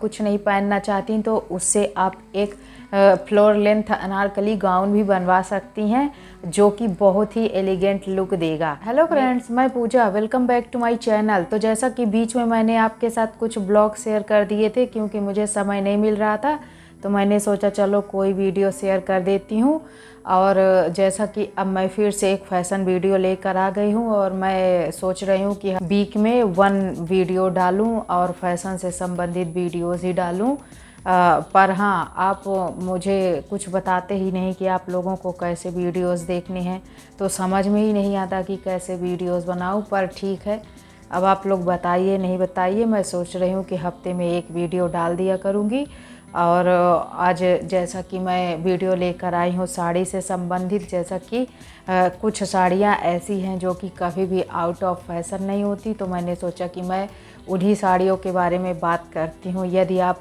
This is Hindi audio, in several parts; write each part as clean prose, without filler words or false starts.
कुछ नहीं पहनना चाहती तो उससे आप एक फ्लोर लेंथ अनारकली गाउन भी बनवा सकती हैं, जो कि बहुत ही एलिगेंट लुक देगा। हेलो फ्रेंड्स, मैं Pooja, welcome back to my channel. तो जैसा कि बीच में मैंने आपके साथ कुछ ब्लॉग शेयर कर दिए थे, क्योंकि मुझे समय नहीं मिल रहा था तो मैंने सोचा चलो कोई वीडियो शेयर कर देती हूँ। और जैसा कि अब मैं फिर से एक फैशन वीडियो लेकर आ गई हूँ और मैं सोच रही हूँ कि वीक में 1 वीडियो डालूँ और फैशन से संबंधित वीडियोज़ ही डालूँ। पर हाँ, आप मुझे कुछ बताते ही नहीं कि आप लोगों को कैसे वीडियोस देखने हैं, तो समझ में ही नहीं आता कि कैसे वीडियोस बनाऊं। पर ठीक है, अब आप लोग बताइए नहीं बताइए, मैं सोच रही हूँ कि हफ्ते में 1 वीडियो डाल दिया करूँगी। और आज जैसा कि मैं वीडियो लेकर आई हूँ साड़ी से संबंधित, जैसा कि कुछ साड़ियाँ ऐसी हैं जो कि कभी भी आउट ऑफ फैशन नहीं होती, तो मैंने सोचा कि मैं उन्हीं साड़ियों के बारे में बात करती हूँ। यदि आप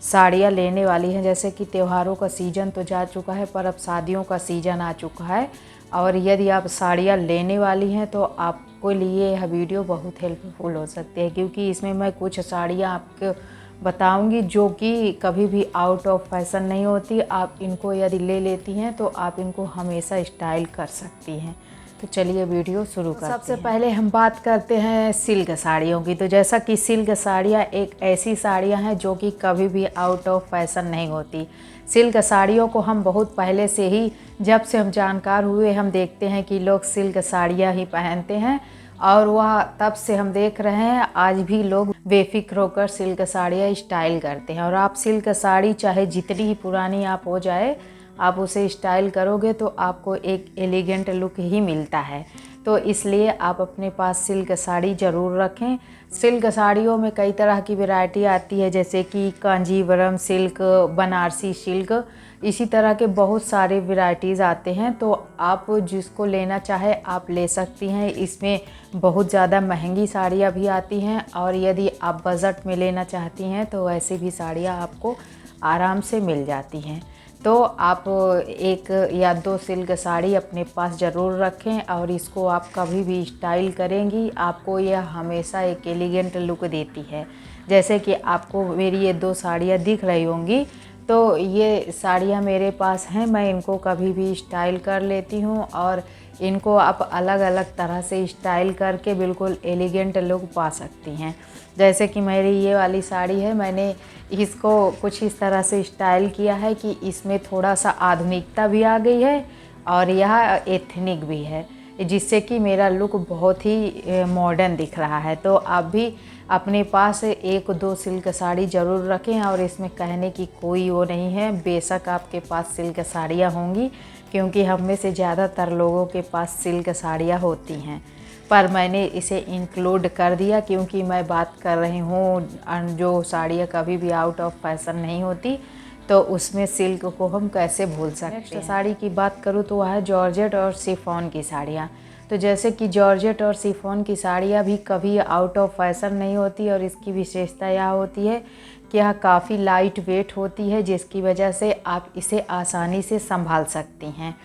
साड़ियाँ लेने वाली हैं, जैसे कि त्योहारों का सीज़न तो जा चुका है पर अब शादियों का सीज़न आ चुका है, और यदि आप साड़ियाँ लेने वाली हैं तो आपको लिए यह वीडियो बहुत हेल्पफुल हो सकती है, क्योंकि इसमें मैं कुछ साड़ियाँ आपको बताऊंगी जो कि कभी भी आउट ऑफ फैशन नहीं होती। आप इनको यदि ले लेती हैं तो आप इनको हमेशा स्टाइल कर सकती हैं। तो चलिए वीडियो शुरू करते हैं। सबसे पहले हम बात करते हैं सिल्क साड़ियों की। तो जैसा कि सिल्क साड़ियाँ एक ऐसी साड़ियाँ हैं जो कि कभी भी आउट ऑफ फैशन नहीं होती। सिल्क साड़ियों को हम बहुत पहले से ही, जब से हम जानकार हुए, हम देखते हैं कि लोग सिल्क साड़ियाँ ही पहनते हैं, और वह तब से हम देख रहे हैं आज भी लोग बेफिक्र होकर सिल्क साड़ियाँ स्टाइल करते हैं। और आप सिल्क साड़ी चाहे जितनी ही पुरानी आप हो जाए, आप उसे स्टाइल करोगे तो आपको एक एलिगेंट लुक ही मिलता है। तो इसलिए आप अपने पास सिल्क साड़ी ज़रूर रखें। सिल्क साड़ियों में कई तरह की वैरायटी आती है, जैसे कि कांजीवरम सिल्क, बनारसी सिल्क, इसी तरह के बहुत सारे वैरायटीज़ आते हैं। तो आप जिसको लेना चाहे आप ले सकती हैं। इसमें बहुत ज़्यादा महंगी साड़ियाँ भी आती हैं, और यदि आप बजट में लेना चाहती हैं तो ऐसी भी साड़ियाँ आपको आराम से मिल जाती हैं। तो आप 1 या 2 सिल्क साड़ी अपने पास ज़रूर रखें, और इसको आप कभी भी स्टाइल करेंगी आपको यह हमेशा एक एलिगेंट लुक देती है। जैसे कि आपको मेरी ये 2 साड़ियाँ दिख रही होंगी, तो ये साड़ियाँ मेरे पास हैं, मैं इनको कभी भी स्टाइल कर लेती हूँ, और इनको आप अलग अलग तरह से स्टाइल करके बिल्कुल एलिगेंट लुक पा सकती हैं। जैसे कि मेरी ये वाली साड़ी है, मैंने इसको कुछ इस तरह से स्टाइल किया है कि इसमें थोड़ा सा आधुनिकता भी आ गई है और यह एथनिक भी है, जिससे कि मेरा लुक बहुत ही मॉडर्न दिख रहा है। तो आप भी अपने पास 1-2 सिल्क साड़ी ज़रूर रखें, और इसमें कहने की कोई वो नहीं है, बेशक आपके पास सिल्क साड़ियाँ होंगी, क्योंकि हम में से ज़्यादातर लोगों के पास सिल्क साड़ियाँ होती हैं। पर मैंने इसे इंक्लूड कर दिया क्योंकि मैं बात कर रही हूँ जो साड़ियाँ कभी भी आउट ऑफ फैशन नहीं होती, तो उसमें सिल्क को हम कैसे भूल सकते हैं। नेक्स्ट साड़ी की बात करूँ तो वह है जॉर्जेट और शिफॉन की साड़ियाँ। तो जैसे कि जॉर्जेट और शिफॉन की साड़ियाँ भी कभी आउट ऑफ फैशन नहीं होती, और इसकी विशेषता यह होती है कि यह काफ़ी लाइट वेट होती है, जिसकी वजह से आप इसे आसानी से संभाल सकती हैं।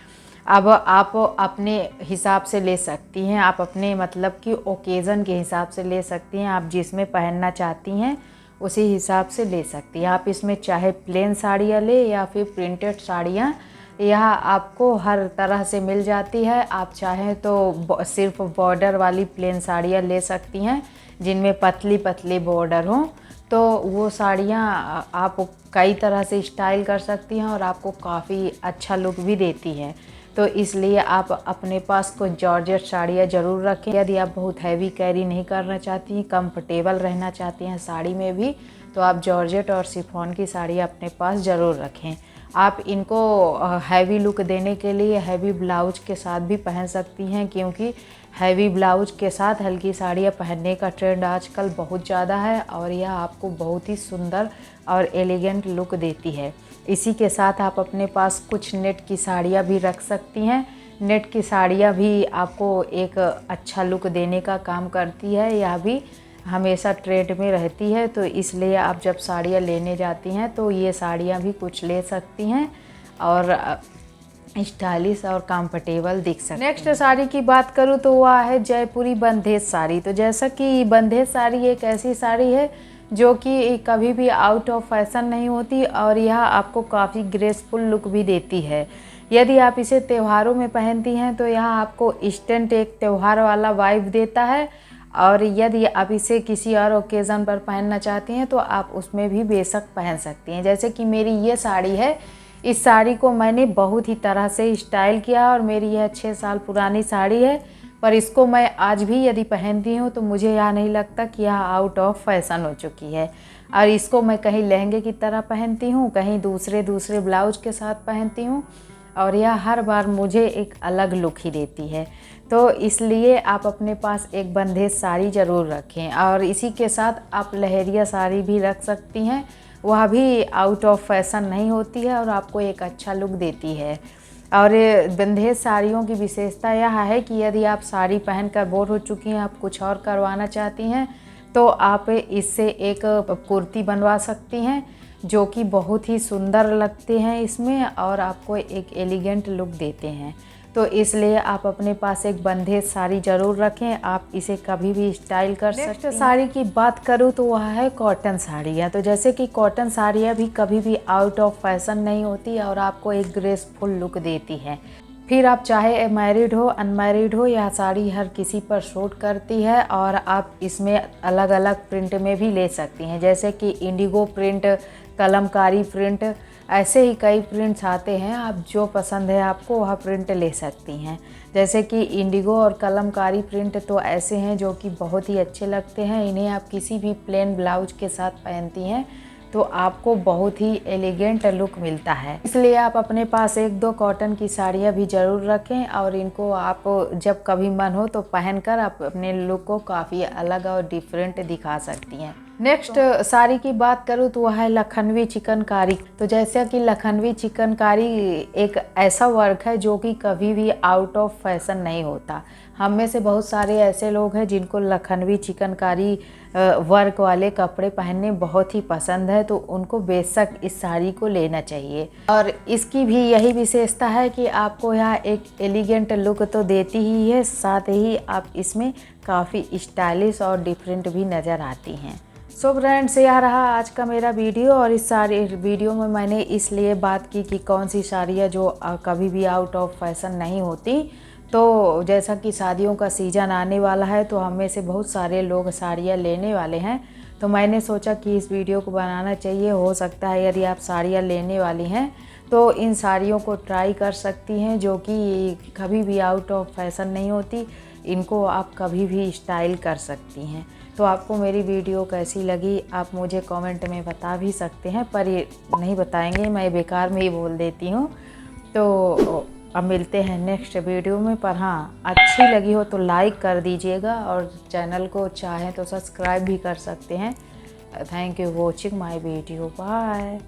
अब आप अपने हिसाब से ले सकती हैं, आप अपने मतलब कि ओकेज़न के हिसाब से ले सकती हैं, आप जिसमें पहनना चाहती हैं उसी हिसाब से ले सकती हैं। आप इसमें चाहे प्लेन साड़ियाँ ले या फिर प्रिंटेड साड़ियाँ, यह आपको हर तरह से मिल जाती है। आप चाहें तो सिर्फ बॉर्डर वाली प्लेन साड़ियाँ ले सकती हैं, जिनमें पतली पतली बॉर्डर हों, तो वो साड़ियाँ आप कई तरह से स्टाइल कर सकती हैं और आपको काफ़ी अच्छा लुक भी देती हैं। तो इसलिए आप अपने पास कुछ जॉर्जेट साड़ियाँ ज़रूर रखें। यदि आप बहुत हैवी कैरी नहीं करना चाहती, कंफर्टेबल रहना चाहती हैं साड़ी में भी, तो आप जॉर्जेट और शिफॉन की साड़ियाँ अपने पास ज़रूर रखें। आप इनको हैवी लुक देने के लिए हैवी ब्लाउज के साथ भी पहन सकती हैं, क्योंकि हैवी ब्लाउज के साथ हल्की साड़ियाँ पहनने का ट्रेंड आजकल बहुत ज़्यादा है, और यह आपको बहुत ही सुंदर और एलिगेंट लुक देती है। इसी के साथ आप अपने पास कुछ नेट की साड़ियाँ भी रख सकती हैं। नेट की साड़ियाँ भी आपको एक अच्छा लुक देने का काम करती है, यह भी हमेशा ट्रेंड में रहती है। तो इसलिए आप जब साड़ियाँ लेने जाती हैं तो ये साड़ियाँ भी कुछ ले सकती हैं और स्टाइलिश और कंफर्टेबल दिख सकती है। नेक्स्ट साड़ी की बात करूँ तो वह है जयपुरी बंधेज साड़ी। तो जैसा कि बंधेज साड़ी एक ऐसी साड़ी है जो कि कभी भी आउट ऑफ फैशन नहीं होती और यह आपको काफ़ी ग्रेसफुल लुक भी देती है। यदि आप इसे त्योहारों में पहनती हैं तो यह आपको इंस्टेंट एक त्यौहार वाला वाइब देता है, और यदि आप इसे किसी और ओकेज़न पर पहनना चाहती हैं तो आप उसमें भी बेशक पहन सकती हैं। जैसे कि मेरी ये साड़ी है, इस साड़ी को मैंने बहुत ही तरह से स्टाइल किया और मेरी यह 6 साल पुरानी साड़ी है, पर इसको मैं आज भी यदि पहनती हूँ तो मुझे यह नहीं लगता कि यह आउट ऑफ फैशन हो चुकी है। और इसको मैं कहीं लहंगे की तरह पहनती हूँ, कहीं दूसरे ब्लाउज के साथ पहनती हूँ, और यह हर बार मुझे एक अलग लुक ही देती है। तो इसलिए आप अपने पास एक बंधेज साड़ी ज़रूर रखें, और इसी के साथ आप लहरिया साड़ी भी रख सकती हैं, वह भी आउट ऑफ फैशन नहीं होती है और आपको एक अच्छा लुक देती है। और बंधेज साड़ियों की विशेषता यह है कि यदि आप साड़ी पहनकर बोर हो चुकी हैं, आप कुछ और करवाना चाहती हैं, तो आप इससे एक कुर्ती बनवा सकती हैं, जो कि बहुत ही सुंदर लगते हैं इसमें और आपको एक एलिगेंट लुक देते हैं। तो इसलिए आप अपने पास एक बंधेज साड़ी ज़रूर रखें, आप इसे कभी भी स्टाइल कर सकते हैं। साड़ी की बात करूँ तो वह है कॉटन साड़ियाँ। तो जैसे कि कॉटन साड़ियाँ भी कभी भी आउट ऑफ फैशन नहीं होती और आपको एक ग्रेसफुल लुक देती हैं। फिर आप चाहे मैरिड हो अनमैरिड हो, यह साड़ी हर किसी पर सूट करती है और आप इसमें अलग अलग प्रिंट में भी ले सकती हैं, जैसे कि इंडिगो प्रिंट, कलमकारी प्रिंट, ऐसे ही कई प्रिंट्स आते हैं। आप जो पसंद है आपको वह प्रिंट ले सकती हैं। जैसे कि इंडिगो और कलमकारी प्रिंट तो ऐसे हैं जो कि बहुत ही अच्छे लगते हैं। इन्हें आप किसी भी प्लेन ब्लाउज के साथ पहनती हैं तो आपको बहुत ही एलिगेंट लुक मिलता है। इसलिए आप अपने पास 1-2 कॉटन की साड़ियाँ भी ज़रूर रखें और इनको आप जब कभी मन हो तो पहनकर आप अपने लुक को काफ़ी अलग और डिफरेंट दिखा सकती हैं। नेक्स्ट साड़ी की बात करूँ तो वह है लखनवी चिकनकारी। तो जैसा कि लखनवी चिकनकारी एक ऐसा वर्क है जो कि कभी भी आउट ऑफ फैशन नहीं होता। हम में से बहुत सारे ऐसे लोग हैं जिनको लखनवी चिकनकारी वर्क वाले कपड़े पहनने बहुत ही पसंद है, तो उनको बेशक इस साड़ी को लेना चाहिए। और इसकी भी यही विशेषता है कि आपको यह एक एलिगेंट लुक तो देती ही है, साथ ही आप इसमें काफ़ी स्टाइलिश और डिफरेंट भी नज़र आती हैं। सो फ्रेंड्स, यह रहा आज का मेरा वीडियो, और इस सारी वीडियो में मैंने इसलिए बात की कि कौन सी साड़ियाँ जो कभी भी आउट ऑफ फैशन नहीं होती। तो जैसा कि शादियों का सीज़न आने वाला है तो हम में से बहुत सारे लोग साड़ियाँ लेने वाले हैं, तो मैंने सोचा कि इस वीडियो को बनाना चाहिए। हो सकता है यदि आप साड़ियाँ लेने वाली हैं तो इन साड़ियों को ट्राई कर सकती हैं, जो कि कभी भी आउट ऑफ फैशन नहीं होती। इनको आप कभी भी स्टाइल कर सकती हैं। तो आपको मेरी वीडियो कैसी लगी आप मुझे कमेंट में बता भी सकते हैं, पर ये नहीं बताएंगे, मैं बेकार में ही बोल देती हूँ। तो अब मिलते हैं नेक्स्ट वीडियो में, पर हाँ अच्छी लगी हो तो लाइक कर दीजिएगा और चैनल को चाहें तो सब्सक्राइब भी कर सकते हैं। Thank you watching my video, bye.